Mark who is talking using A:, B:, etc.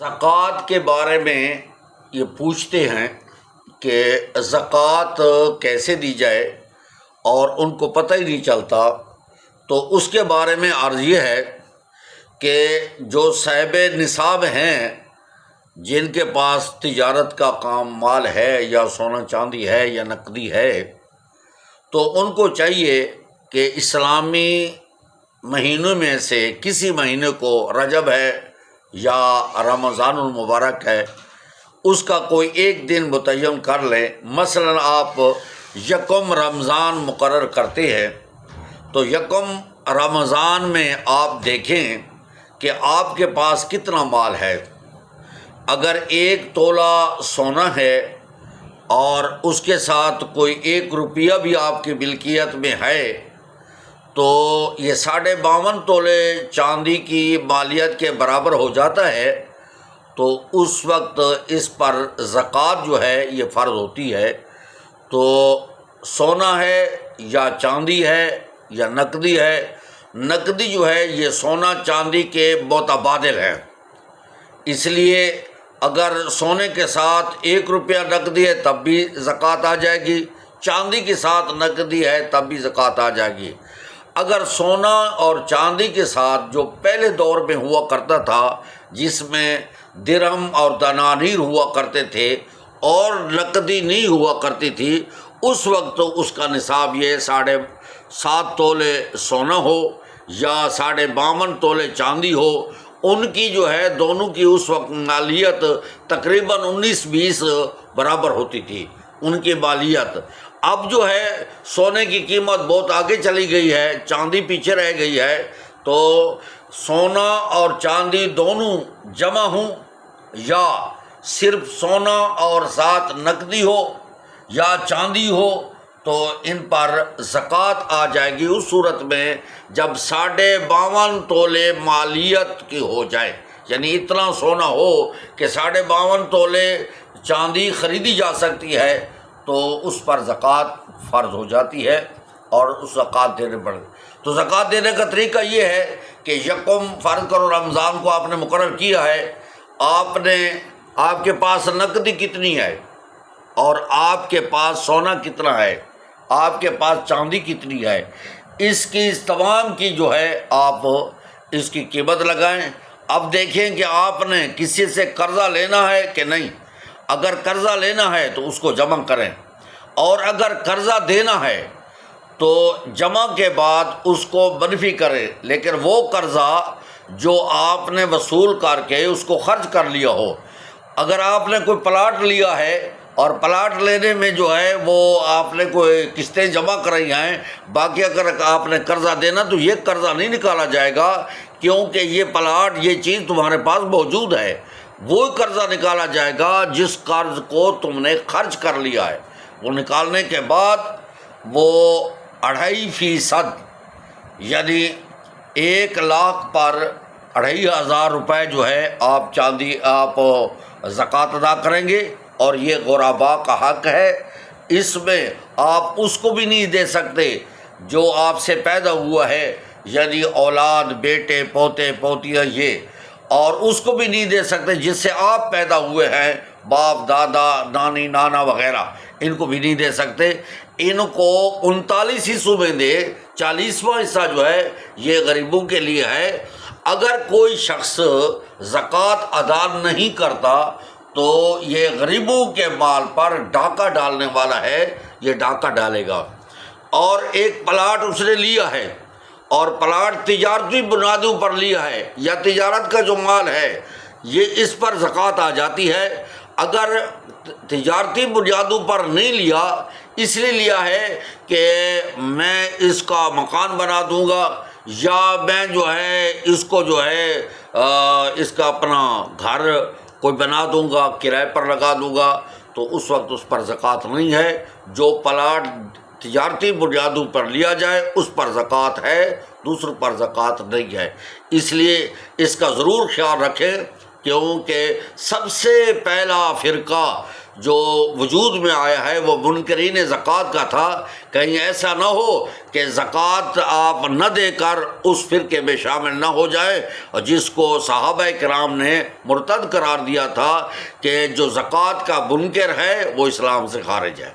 A: زکوٰۃ کے بارے میں یہ پوچھتے ہیں کہ زکوٰۃ کیسے دی جائے اور ان کو پتہ ہی نہیں چلتا، تو اس کے بارے میں عرض یہ ہے کہ جو صاحب نصاب ہیں، جن کے پاس تجارت کا کام مال ہے یا سونا چاندی ہے یا نقدی ہے، تو ان کو چاہیے کہ اسلامی مہینوں میں سے کسی مہینے کو، رجب ہے یا رمضان المبارک ہے، اس کا کوئی ایک دن متعین کر لیں۔ مثلا آپ یکم رمضان مقرر کرتے ہیں تو یکم رمضان میں آپ دیکھیں کہ آپ کے پاس کتنا مال ہے۔ اگر 1 تولہ سونا ہے اور اس کے ساتھ کوئی 1 روپیہ بھی آپ کی ملکیت میں ہے، تو یہ 52.5 تولے چاندی کی مالیت کے برابر ہو جاتا ہے۔ تو اس وقت اس پر زکوٰۃ جو ہے یہ فرض ہوتی ہے۔ تو سونا ہے یا چاندی ہے یا نقدی ہے، نقدی جو ہے یہ سونا چاندی کے متبادل ہے، اس لیے اگر سونے کے ساتھ 1 روپیہ نقدی ہے تب بھی زکوٰۃ آ جائے گی، چاندی کے ساتھ نقدی ہے تب بھی زکوٰۃ آ جائے گی۔ اگر سونا اور چاندی کے ساتھ جو پہلے دور میں ہوا کرتا تھا، جس میں درہم اور دنانیر ہوا کرتے تھے اور نقدی نہیں ہوا کرتی تھی، اس وقت اس کا نصاب یہ 7.5 تولے سونا ہو یا 52.5 تولے چاندی ہو، ان کی جو ہے دونوں کی اس وقت مالیت تقریباً 19-20 برابر ہوتی تھی ان کی مالیت۔ اب جو ہے سونے کی قیمت بہت آگے چلی گئی ہے، چاندی پیچھے رہ گئی ہے، تو سونا اور چاندی دونوں جمع ہوں یا صرف سونا اور ساتھ نقدی ہو یا چاندی ہو، تو ان پر زکوٰۃ آ جائے گی اس صورت میں جب 52.5 تولے مالیت کی ہو جائے، یعنی اتنا سونا ہو کہ 52.5 تولے چاندی خریدی جا سکتی ہے، تو اس پر زکوٰۃ فرض ہو جاتی ہے اور اس زکوٰۃ دینے پڑے۔ تو زکوٰۃ دینے کا طریقہ یہ ہے کہ یکم فرض کرو رمضان کو آپ نے مقرر کیا ہے، آپ کے پاس نقدی کتنی ہے اور آپ کے پاس سونا کتنا ہے، آپ کے پاس چاندی کتنی ہے، اس تمام کی جو ہے آپ اس کی قیمت لگائیں۔ اب دیکھیں کہ آپ نے کسی سے قرضہ لینا ہے کہ نہیں۔ اگر قرضہ لینا ہے تو اس کو جمع کریں، اور اگر قرضہ دینا ہے تو جمع کے بعد اس کو منفی کریں، لیکن وہ قرضہ جو آپ نے وصول کر کے اس کو خرچ کر لیا ہو۔ اگر آپ نے کوئی پلاٹ لیا ہے اور پلاٹ لینے میں جو ہے وہ آپ نے کوئی قسطیں جمع کرائی ہیں، باقی اگر آپ نے قرضہ دینا تو یہ قرضہ نہیں نکالا جائے گا، کیونکہ یہ پلاٹ، یہ چیز تمہارے پاس موجود ہے۔ وہ قرضہ نکالا جائے گا جس قرض کو تم نے خرچ کر لیا ہے۔ وہ نکالنے کے بعد وہ 2.5%، یعنی 1 لاکھ پر 2,500 روپے جو ہے آپ زکوٰۃ ادا کریں گے، اور یہ غربا کا حق ہے۔ اس میں آپ اس کو بھی نہیں دے سکتے جو آپ سے پیدا ہوا ہے، یعنی اولاد، بیٹے، پوتے، پوتیاں، یہ، اور اس کو بھی نہیں دے سکتے جس سے آپ پیدا ہوئے ہیں، باپ، دادا، نانی، نانا وغیرہ، ان کو بھی نہیں دے سکتے۔ ان کو 39 حصوں میں دے، 40واں حصہ جو ہے یہ غریبوں کے لیے ہے۔ اگر کوئی شخص زکوٰۃ ادا نہیں کرتا تو یہ غریبوں کے مال پر ڈاکہ ڈالنے والا ہے، یہ ڈاکہ ڈالے گا۔ اور ایک پلاٹ اس نے لیا ہے اور پلاٹ تجارتی بنیادوں پر لیا ہے یا تجارت کا جو مال ہے، یہ اس پر زکوٰۃ آ جاتی ہے۔ اگر تجارتی بنیادوں پر نہیں لیا، اس لیے لیا ہے کہ میں اس کا مکان بنا دوں گا، یا میں جو ہے اس کو جو ہے اس کا اپنا گھر کوئی بنا دوں گا، کرائے پر لگا دوں گا، تو اس وقت اس پر زکوٰۃ نہیں ہے۔ جو پلاٹ تجارتی بنیادوں پر لیا جائے اس پر زکوٰۃ ہے، دوسروں پر زکوٰۃ نہیں ہے۔ اس لیے اس کا ضرور خیال رکھیں کیونکہ سب سے پہلا فرقہ جو وجود میں آیا ہے وہ منکرین زکوٰۃ کا تھا۔ کہیں ایسا نہ ہو کہ زکوٰۃ آپ نہ دے کر اس فرقے میں شامل نہ ہو جائے، اور جس کو صحابہ کرام نے مرتد قرار دیا تھا کہ جو زکوٰۃ کا منکر ہے وہ اسلام سے خارج ہے۔